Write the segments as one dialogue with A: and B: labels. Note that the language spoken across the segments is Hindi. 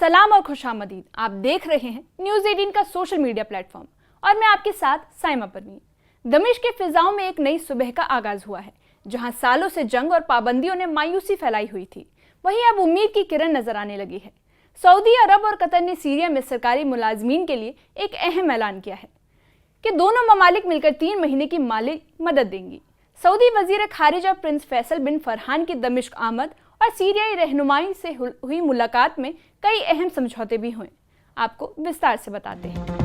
A: सलाम और खुशामदीद। आप देख रहे हैं न्यूज़ 18 का सोशल मीडिया प्लेटफॉर्म और मैं आपके साथ साइमा परवीन। दमिश्क के फिजाओं में एक नई सुबह का आगाज हुआ है, जहां सालों से जंग और पाबंदियों ने मायूसी फैलाई हुई थी, वहीं अब उम्मीद की किरण नजर आने लगी है। सऊदी अरब और कतर ने सीरिया में सरकारी मुलाजमीन के लिए एक अहम ऐलान किया है कि दोनों ममालिक मिलकर 3 महीने की माली मदद देंगी। सऊदी वजीर खारिजा प्रिंस फैसल बिन फरहान की दमिश्क आमद और सीरियाई रहनुमाई से हुई मुलाकात में कई अहम समझौते भी हुए। आपको विस्तार से बताते हैं।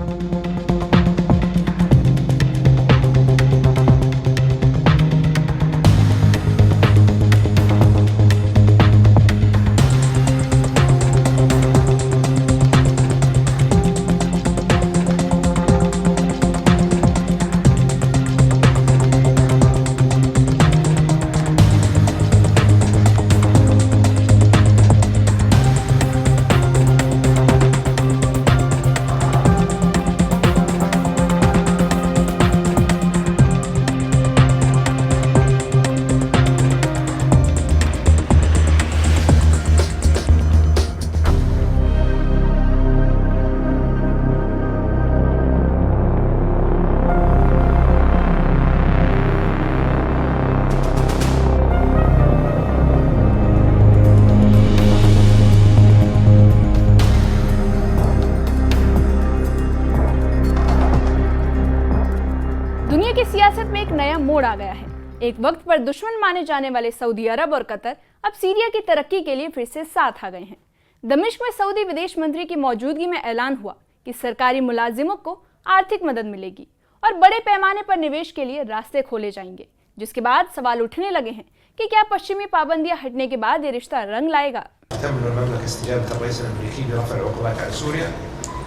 A: दुनिया की सियासत में एक नया मोड़ आ गया है। एक वक्त पर दुश्मन माने जाने वाले सऊदी अरब और कतर अब सीरिया की तरक्की के लिए फिर से साथ आ गए हैं। दमिश्क में सऊदी विदेश मंत्री की मौजूदगी में ऐलान हुआ कि सरकारी मुलाजिमों को आर्थिक मदद मिलेगी और बड़े पैमाने पर निवेश के लिए रास्ते खोले जाएंगे, जिसके बाद सवाल उठने लगे हैं कि क्या पश्चिमी पाबंदियां हटने के बाद ये रिश्ता रंग लाएगा।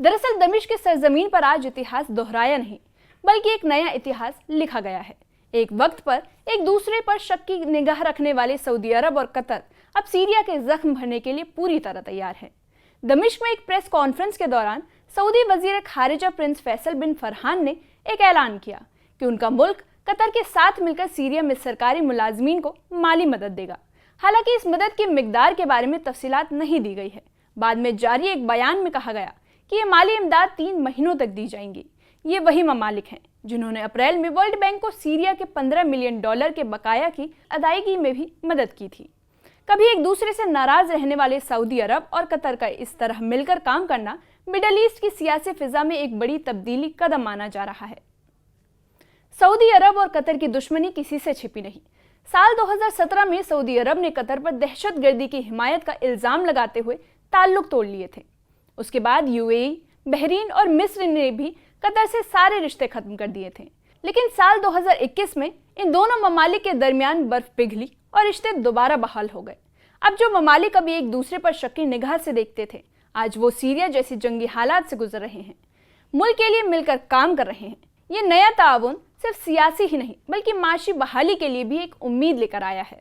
A: दरअसल दमिश्क की सरजमीन पर आज इतिहास दोहराया नहीं, बल्कि एक नया इतिहास लिखा गया है। एक वक्त पर एक दूसरे पर शक की निगाह रखने वाले सऊदी अरब और कतर अब सीरिया के जख्म भरने के लिए पूरी तरह तैयार है। दमिश्क में एक प्रेस कॉन्फ्रेंस के दौरान सऊदी वजीर खारिजा प्रिंस फैसल बिन फरहान ने एक ऐलान किया कि उनका मुल्क कतर के साथ मिलकर सीरिया में सरकारी मुलाजमीन को माली मदद देगा। हालांकि इस मदद की मिकदार के बारे में तफसीलात नहीं दी गई है। बाद में जारी एक बयान में कहा गया कि ये माली इमदाद 3 महीनों तक दी जाएंगी। ये वही ममालिक हैं जिन्होंने अप्रैल में वर्ल्ड बैंक को सीरिया के $15 मिलियन के बकाया की अदायगी में भी मदद की थी। कभी एक दूसरे से नाराज रहने वाले सऊदी अरब और कतर का इस तरह मिलकर काम करना मिडल ईस्ट की सियासी फिजा में एक बड़ी तब्दीली कदम माना जा रहा है। सऊदी अरब और कतर की दुश्मनी किसी से छिपी नहीं। साल 2017 में सऊदी अरब ने कतर पर दहशतगर्दी की हिमायत का इल्जाम लगाते हुए ताल्लुक तोड़ लिए थे। उसके बाद यूएई, बहरीन और मिस्र ने भी कतर से सारे रिश्ते खत्म कर दिए थे। लेकिन साल 2021 में इन दोनों ममालिक के दरमियान बर्फ पिघली और रिश्ते दोबारा बहाल हो गए। अब जो ममालिक कभी एक दूसरे पर शक्की निगाह से देखते थे, आज वो सीरिया जैसी जंगी हालात से गुजर रहे हैं, मुल्क के लिए मिलकर काम कर रहे हैं। ये नया ताउन सिर्फ सियासी ही नहीं बल्कि माशी बहाली के लिए भी एक उम्मीद लेकर आया है।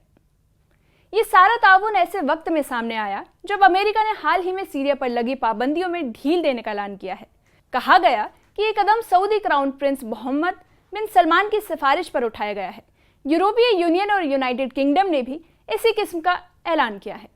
A: ये सारा ताउन ऐसे वक्त में सामने आया जब अमेरिका ने हाल ही में सीरिया पर लगी पाबंदियों में ढील देने का ऐलान किया है। कहा गया कि ये कदम सऊदी क्राउन प्रिंस मोहम्मद बिन सलमान की सिफारिश पर उठाया गया है। यूरोपीय यूनियन और यूनाइटेड किंगडम ने भी इसी किस्म का ऐलान किया है।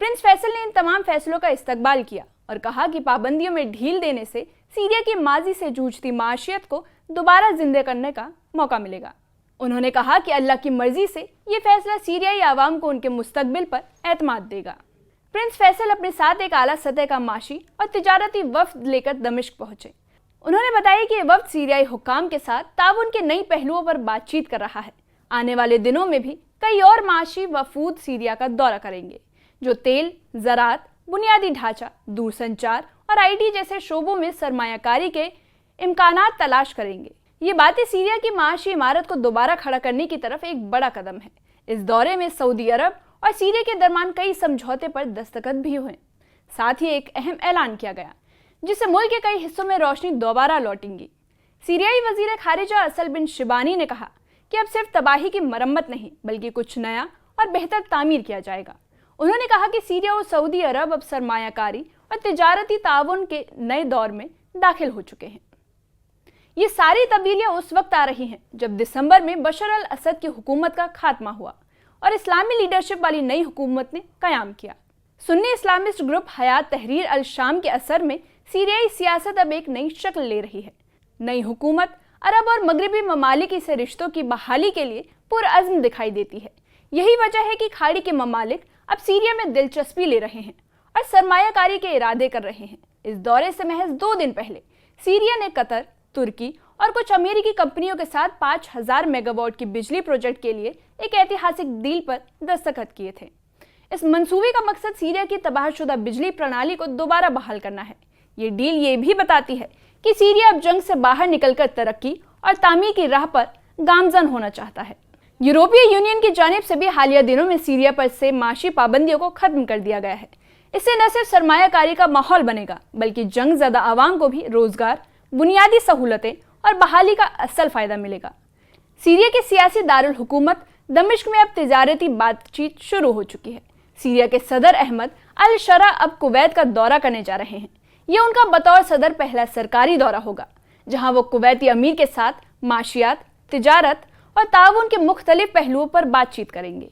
A: प्रिंस फैसल ने इन तमाम फैसलों का इस्तकबाल किया और कहा कि पाबंदियों में ढील देने से सीरिया की माजी से जूझती माशियत को दोबारा जिंदा करने का मौका मिलेगा। उन्होंने कहा कि अल्लाह की मर्जी से ये फैसला सीरियाई आवाम को उनके मुस्तकबिल पर एतमाद देगा। प्रिंस फैसल अपने साथ एक आला सतह का माशी और तिजारती वफ्द लेकर दमिश्क पहुंचे। उन्होंने बताया कि ये वफ्द सीरियाई हुक्काम के साथ ताउन के नई पहलुओं पर बातचीत कर रहा है। आने वाले दिनों में भी कई और माशी वफूद सीरिया का दौरा करेंगे जो तेल, ज़राअत, बुनियादी ढांचा, दूरसंचार और आईटी जैसे शोबों में सरमायाकारी के इम्कानात तलाश करेंगे। ये बातें सीरिया की माशी इमारत को दोबारा खड़ा करने की तरफ एक बड़ा कदम है। इस दौरे में सऊदी अरब और सीरिया के दरमियान कई समझौते पर दस्तखत भी हुए। साथ ही एक अहम ऐलान किया गया जिससे मुल्क के कई हिस्सों में रोशनी दोबारा लौटेंगी। सीरियाई वजीर खारिजा असल बिन शिबानी ने कहा कि अब सिर्फ तबाही की मरम्मत नहीं बल्कि कुछ नया और बेहतर तामीर किया जाएगा। उन्होंने कहा कि सीरिया और सऊदी अरब अब सरमायाकारी और तिजारती ताउन के नए दौर में दाखिल हो चुके हैं। ये सारी तब्दीलियां उस वक्त आ रही हैं जब दिसंबर में बशर अल असद की हुकूमत का खात्मा हुआ और इस्लामी लीडरशिप वाली नई हुकूमत ने कयाम किया। सुन्नी इस्लामिस्ट ग्रुप हयात तहरीर अल शाम के असर में सीरियाई सियासत अब एक नई शक्ल ले रही है। नई हुकूमत अरब और मगरबी ममालिक से रिश्तों की बहाली के लिए पुरअज़्म दिखाई देती है। यही वजह है कि खाड़ी के ममालिक अब सीरिया में दिलचस्पी ले रहे हैं और सरमायाकारी के इरादे कर रहे हैं। इस दौरे से महज 2 दिन पहले सीरिया ने कतर, तुर्की और कुछ अमेरिकी कंपनियों के साथ 5000 मेगावाट की बिजली प्रोजेक्ट के लिए एक ऐतिहासिक डील पर दस्तखत किए थे। इस मंसूबे का मकसद सीरिया की तबाहशुदा बिजली प्रणाली को दोबारा बहाल करना है। ये डील ये भी बताती है कि सीरिया अब जंग से बाहर निकलकर तरक्की और तामीर की राह पर गामजन होना चाहता है। यूरोपीय यूनियन की जानिब से भी हालिया दिनों में सीरिया पर से माशी पाबंदियों को खत्म कर दिया गया है। इससे न सिर्फ सरमायाकारी का माहौल बनेगा बल्कि जंग ज़दा आवाम को भी रोजगार, बुनियादी सहूलतें और बहाली का असल फ़ायदा मिलेगा। सीरिया के सियासी दारुल हुकूमत दमिश्क में अब तिजारती बातचीत शुरू हो चुकी है। सीरिया के सदर अहमद अल शरा अब कुवैत का दौरा करने जा रहे हैं। ये उनका बतौर सदर पहला सरकारी दौरा होगा जहां वो कुवैती अमीर के साथ माशियात, तिजारत और ताउन के मुख्तलिफ पहलुओं पर बातचीत करेंगे।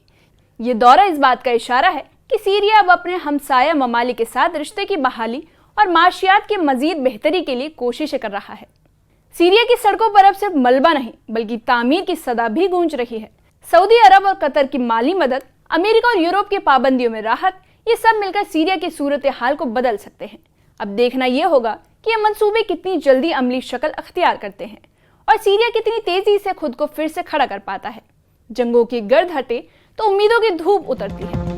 A: ये दौरा इस बात का इशारा है कि सीरिया अब अपने हमसाया ममालिक के साथ रिश्ते की बहाली और माशियात की मजीद बेहतरी के लिए कोशिशें कर रहा है। सीरिया की सड़कों पर अब सिर्फ मलबा नहीं बल्कि तामीर की सदा भी गूंज रही है। सऊदी अरब और कतर की माली मदद, अमेरिका और यूरोप की पाबंदियों में राहत, ये सब मिलकर सीरिया की सूरत हाल को बदल सकते हैं। अब देखना यह होगा कि ये मंसूबे कितनी जल्दी अमली शक्ल अख्तियार करते हैं और सीरिया कितनी तेजी से खुद को फिर से खड़ा कर पाता है। जंगों की गर्द हटे तो उम्मीदों की धूप उतरती है।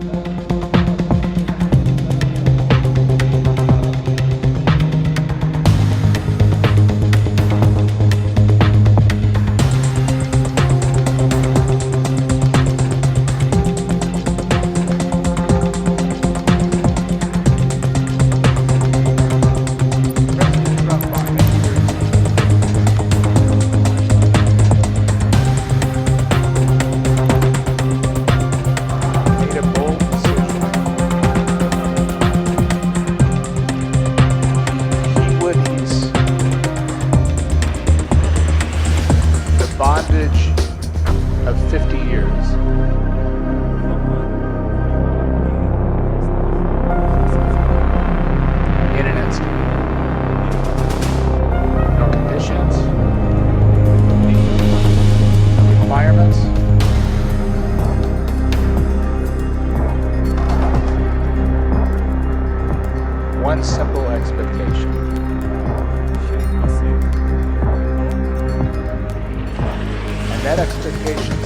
B: Bondage of 50 years. In an instant. No conditions, no requirements. One simple expectation. That expectation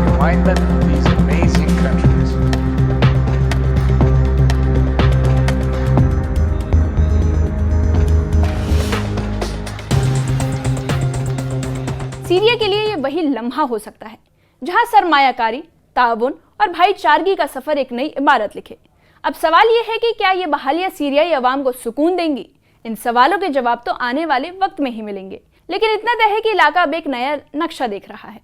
B: remind them of these amazing countries.
A: Syria के लिए ये वही लम्हा हो सकता है जहां सरमायाकारी, ताउन और भाईचारगी का सफर एक नई इबारत लिखे। अब सवाल ये है कि क्या ये बहालियां सीरियाई अवाम को सुकून देंगी? इन सवालों के जवाब तो आने वाले वक्त में ही मिलेंगे, लेकिन इतना तय है कि इलाका अब एक नया नक्शा देख रहा है।